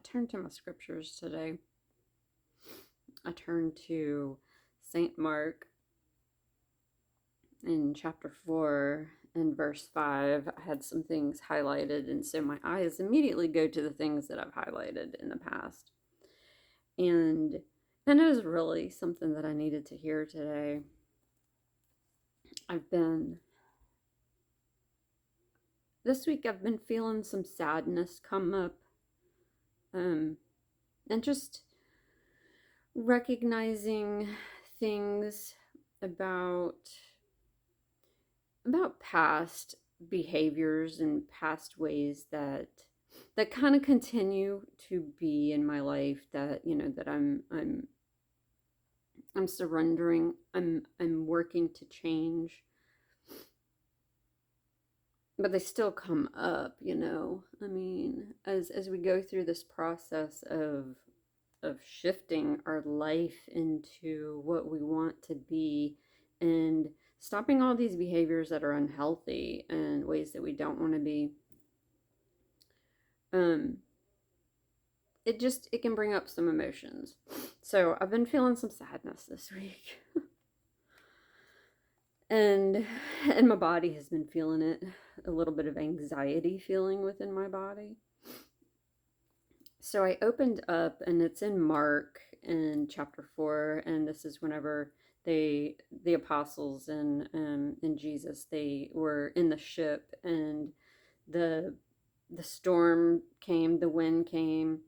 turned to my scriptures today. I turned to St. Mark in chapter 4 and verse 5. I had some things highlighted, and so my eyes immediately go to the things that I've highlighted in the past. And it was really something that I needed to hear today. This week I've been feeling some sadness come up, and just recognizing things about past behaviors and past ways that kind of continue to be in my life, that that I'm surrendering, I'm working to change, but they still come up. I mean, as we go through this process of shifting our life into what we want to be, and stopping all these behaviors that are unhealthy and ways that we don't want to be. um it can bring up some emotions. So I've been feeling some sadness this week. and my body has been feeling it, a little bit of anxiety feeling within my body. So I opened up, and it's in Mark in chapter 4, and this is whenever the apostles and Jesus, they were in the ship, and the storm came, the wind came,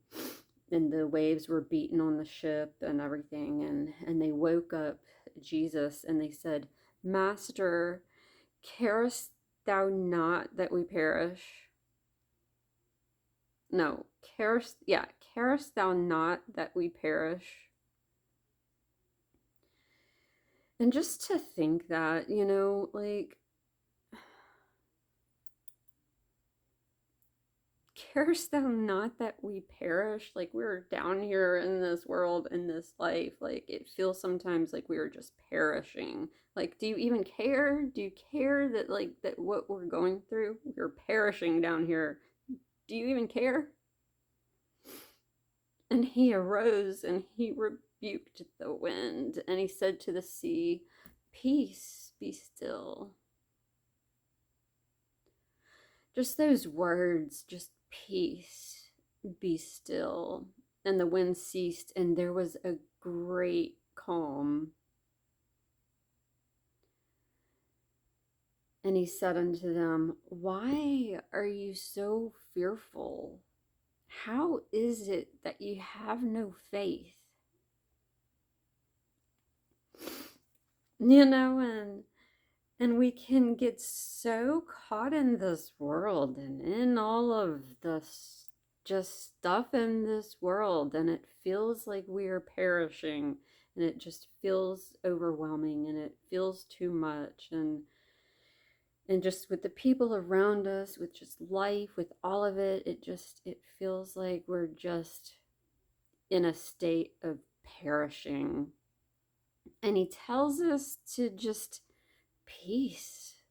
and the waves were beating on the ship and everything, and they woke up Jesus, and they said, "Master, carest thou not that we perish?" No, carest thou not that we perish? And just to think that, like, carest thou not that we perish? Like, we're down here in this world, in this life. Like, it feels sometimes like we are just perishing. Like, do you even care? Do you care that, like, that what we're going through? We're perishing down here. Do you even care? And he arose and he rebuked the wind, and he said to the sea, "Peace, be still." Just those words, just peace, be still. And the wind ceased, and there was a great calm. And he said unto them, "Why are you so fearful? How is it that you have no faith?" And we can get so caught in this world and in all of this just stuff in this world, and it feels like we are perishing, and it just feels overwhelming, and it feels too much, and just with the people around us, with just life, with all of it, it feels like we're just in a state of perishing. And he tells us to just peace,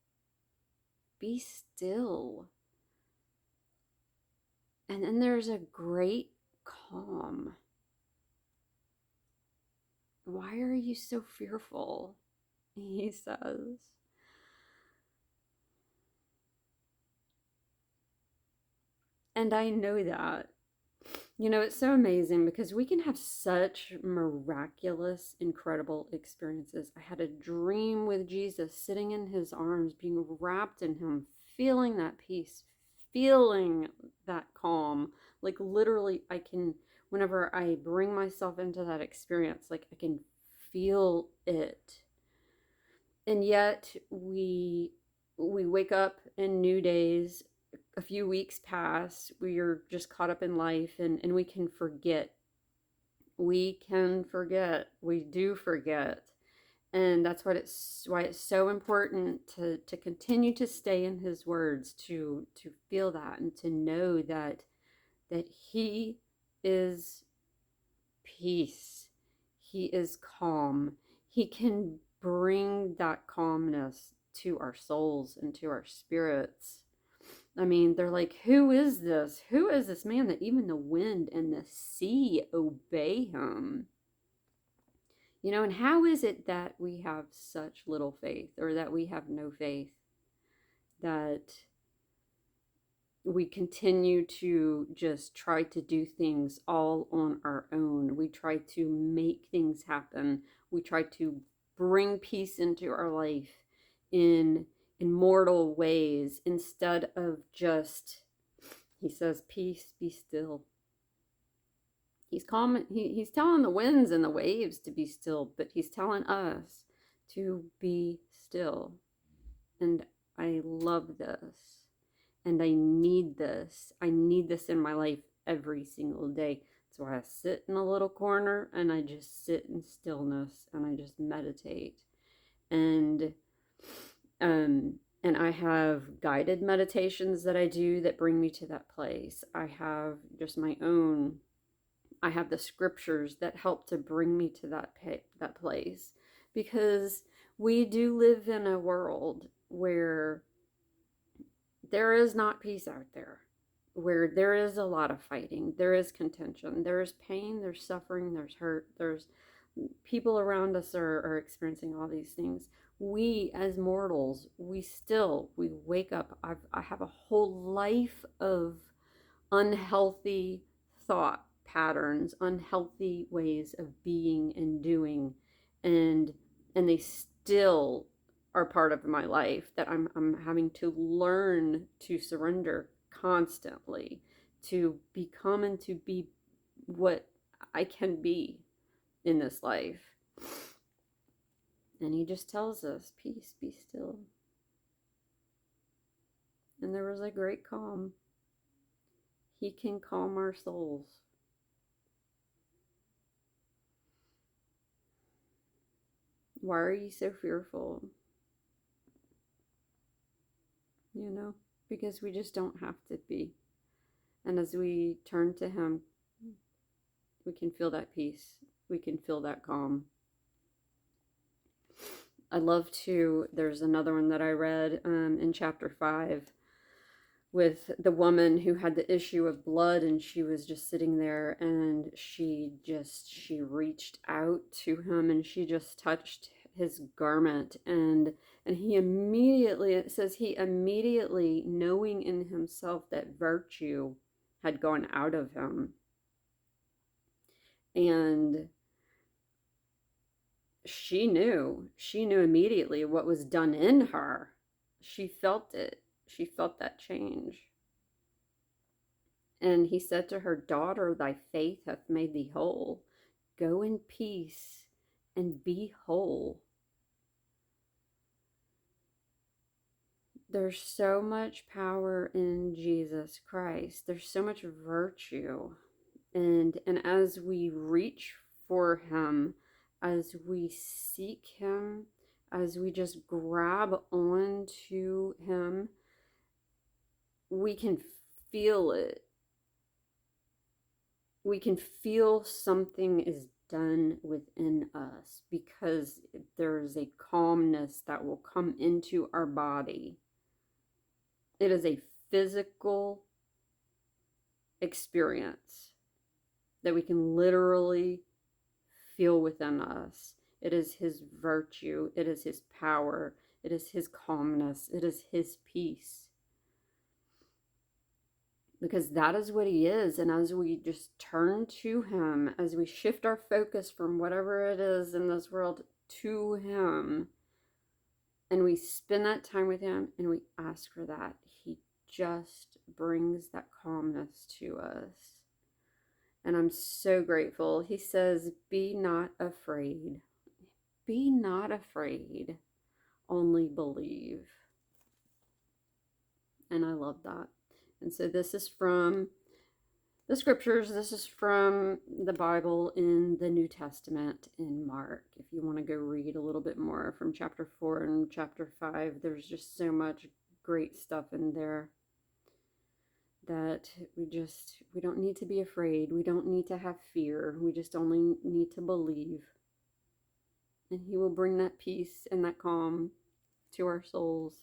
be still. And then there's a great calm. "Why are you so fearful?" he says. And I know that. It's so amazing because we can have such miraculous, incredible experiences. I had a dream with Jesus, sitting in his arms, being wrapped in him, feeling that peace, feeling that calm. Like, literally, whenever I bring myself into that experience, like, I can feel it. And yet we wake up in new days, a few weeks pass, we are just caught up in life, and we can forget. We do forget. And that's why it's so important to continue to stay in his words, to feel that, and to know that he is peace. He is calm. He can bring that calmness to our souls and to our spirits. I mean, they're like, who is this? Who is this man that even the wind and the sea obey him? You know, and how is it that we have such little faith, or that we have no faith, that we continue to just try to do things all on our own? We try to make things happen. We try to bring peace into our life in immortal ways instead of just, he says, peace, be still. He's calm. He's telling the winds and the waves to be still, but he's telling us to be still. And I love this. And I need this. I need this in my life every single day. That's why I sit in a little corner and I just sit in stillness and I just meditate. And and I have guided meditations that I do that bring me to that place. I have just my own. I have the scriptures that help to bring me to that place, because we do live in a world where there is not peace out there, where there is a lot of fighting, there is contention, there is pain, there's suffering, there's hurt, there's people around us are experiencing all these things. We as mortals, we wake up. I have a whole life of unhealthy thought patterns, unhealthy ways of being and doing, and they still are part of my life that I'm having to learn to surrender constantly, to become and to be what I can be in this life. And he just tells us, peace, be still. And there was a great calm. He can calm our souls. Why are you so fearful? You know, because we just don't have to be. And as we turn to him, we can feel that peace. We can feel that calm. I love to, there's another one that I read in chapter 5 with the woman who had the issue of blood, and she was just sitting there, and she reached out to him and she just touched his garment, and he immediately, it says he immediately, knowing in himself that virtue had gone out of him, and she knew immediately what was done in her. She felt it. She felt that change. And he said to her, daughter, thy faith hath made thee whole. Go in peace and be whole. There's so much power in Jesus Christ. There's so much virtue. And as we reach for him, as we seek him, as we just grab on to him, we can feel it. We can feel something is done within us, because there's a calmness that will come into our body. It is a physical experience that we can literally feel within us. It is his virtue. It is his power. It is his calmness. It is his peace. Because that is what he is. And as we just turn to him, as we shift our focus from whatever it is in this world to him, and we spend that time with him and we ask for that, he just brings that calmness to us. And I'm so grateful. He says, be not afraid. Be not afraid. Only believe. And I love that. And so this is from the scriptures. This is from the Bible in the New Testament in Mark. If you want to go read a little bit more from chapter 4 and chapter 5, there's just so much great stuff in there that we don't need to be afraid. We don't need to have fear. We just only need to believe. And he will bring that peace and that calm to our souls.